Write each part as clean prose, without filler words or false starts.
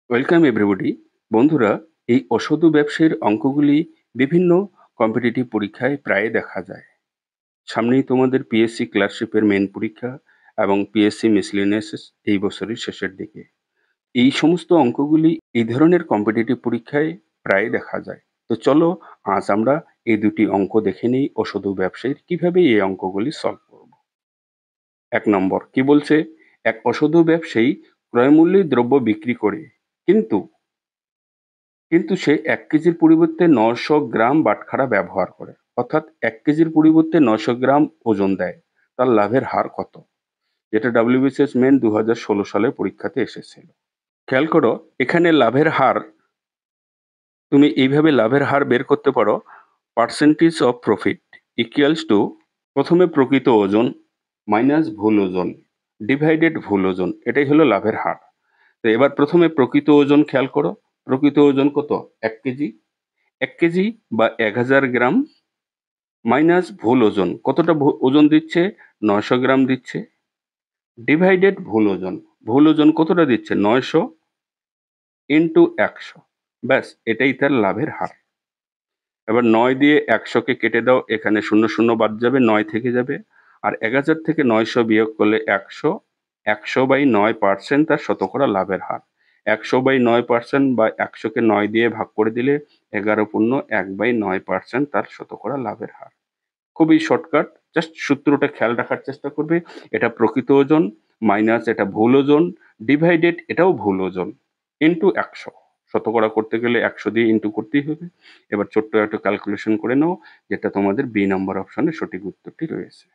Welcome everybody. বন্ধুরা, এই অসাধু ব্যবসায়ীর অঙ্কগুলি বিভিন্ন কম্পিটিটিভ পরীক্ষায় প্রায় দেখা যায়। সামনেই তোমাদের পিএসসি ক্লার্কশিপের মেন পরীক্ষা এবং পিএসসি মিসলেনিয়াস এই বছরের শেষের দিকে। এই সমস্ত অঙ্কগুলি এই ধরনের কম্পিটিটিভ পরীক্ষায় প্রায় দেখা যায়। তো চলো আজ আমরা এই দুটি অঙ্ক দেখে নিই অসাধু ব্যবসায়ীর কিভাবে এই অঙ্কগুলি সলভ করব। ১ নম্বর কি বলছে? এক অসাধু ব্যবসায়ী ক্রয়মূল্যে দ্রব্য বিক্রি করে, কিন্তু কিন্তু সে ১ কেজির পরিবর্তে ৯০০ গ্রাম বাটখারা ব্যবহার করে। অর্থাৎ ১ কেজির পরিবর্তে ৯০০ গ্রাম ওজন দেয়। তার লাভের হার কত? যেটা WBCS মেন ২০১৬ সালের পরীক্ষাতে এসেছিল। খেয়াল করো, এখানে লাভের হার তুমি এইভাবে লাভের হার বের করতে পারো। Percentage of profit equals to প্রথমে প্রকৃত ওজন মাইনাস ভুল ওজন ডিভাইডেড ভুল ওজন, এটাই হলো লাভের হার। তো এবার প্রথমে প্রকৃত ওজন খেয়াল করো। প্রকৃত ওজন কত? ১ কেজি। ১ কেজি বা ১,০০০ গ্রাম মাইনাস ভুল ওজন। কতটা ওজন দিচ্ছে? ৯০০ গ্রাম দিচ্ছে। ডিভাইডেড ভুল ওজন। ভুল ওজন কতটা দিচ্ছে? ৯০০ ইন্টু ১০০। ব্যাস, এটাই তার লাভের হার। এবার ৯ দিয়ে ১০০কে কেটে দাও, এখানে ০ বাদ যাবে, ৯ থেকে যাবে। আর ১,০০০ থেকে ৯০০ বিয়োগ করলে ১০০। ১০০/৯% তার শতকরা লাভের হার। ১০০/৯% বা ১০০কে ৯ দিয়ে ভাগ করে দিলে ১১.১/৯% তার শতকরা লাভের হার। খুবই শর্টকাট, জাস্ট সূত্রটা খেয়াল রাখার চেষ্টা করবে। এটা প্রকৃত ওজন মাইনাস এটা ভুল ওজন ডিভাইডেড এটাও ভুল ওজন ইন্টু ১০০। শতকরা করতে গেলে ১০০ দিয়ে ইন্টু করতেই হবে। এবার ছোট্ট একটা ক্যালকুলেশন করে নাও, যেটা তোমাদের বি নাম্বার অপশনে সঠিক উত্তরটি রয়েছে।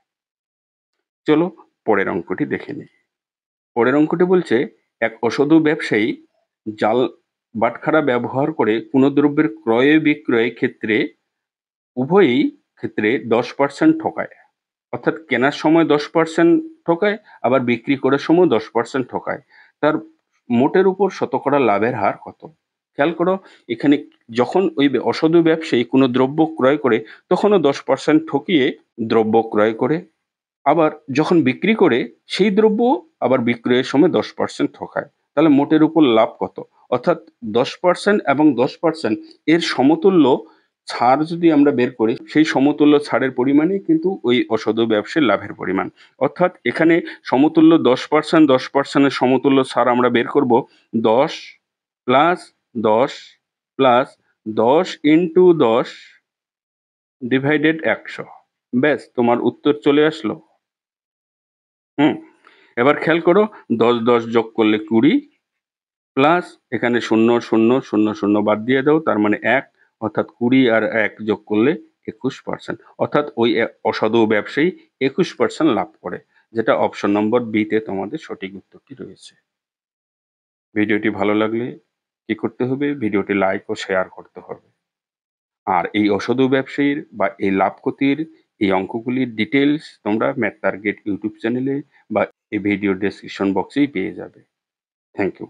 চলো পরের অঙ্কটি দেখে নিই। পরের অঙ্কটি বলছে, এক অসাধু ব্যবসায়ী জাল বাটখারা ব্যবহার করে কোনো দ্রব্যের ক্রয় বিক্রয় ক্ষেত্রে উভয়ই ক্ষেত্রে 10% ঠকায়। অর্থাৎ কেনার সময় 10% ঠকায়, আবার বিক্রি করার সময় 10% ঠকায়। তার মোটের উপর শতকরা লাভের হার কত? খেয়াল করো, এখানে যখন ওই অসাধু ব্যবসায়ী কোনো দ্রব্য ক্রয় করে তখনও 10% ঠকিয়ে দ্রব্য ক্রয় করে, আবার যখন বিক্রি করে সেই দ্রব্য আবার বিক্রয়ের সময় 10% ঠকায়। তাহলে মোটের উপর লাভ কত? অর্থাৎ 10% এবং 10% এর সমতুল্য ছাড় যদি আমরা বের করি, সেই সমতুল্য ছাড়ের পরিমাণই কিন্তু ওই অসাধু ব্যবসায়ীর লাভের পরিমাণ। অর্থাৎ এখানে সমতুল্য 10%, 10% এর সমতুল্য ছাড় আমরা বের করব 10 প্লাস 10 প্লাস 10 ইন্টু 10 ডিভাইডেড ১০০। ব্যাস, তোমার উত্তর চলে আসলো। হুম, এবার খেয়াল করো, ১০ ১০ যোগ করলে ২০ প্লাস এখানে ০ বাদ দিয়ে দাও, তার মানে ১। অর্থাৎ ২০ আর ১ যোগ করলে ২১%। অর্থাৎ ওই অসাধু ব্যবসায়ী ২১% লাভ করে, যেটা অপশন নম্বর বি তে তোমাদের সঠিক উত্তরটি রয়েছে। ভিডিওটি ভালো লাগলে কি করতে হবে? ভিডিওটি লাইক ও শেয়ার করতে হবে। আর এই অসাধু ব্যবসায়ীর বা এই লাভ ক্ষতির এই অঙ্কগুলির ডিটেইলস তোমরা ম্যাথ টার্গেট ইউটিউব চ্যানেলে বা এই ভিডিও ডেসক্রিপশন বক্সেই পেয়ে যাবে। Thank you.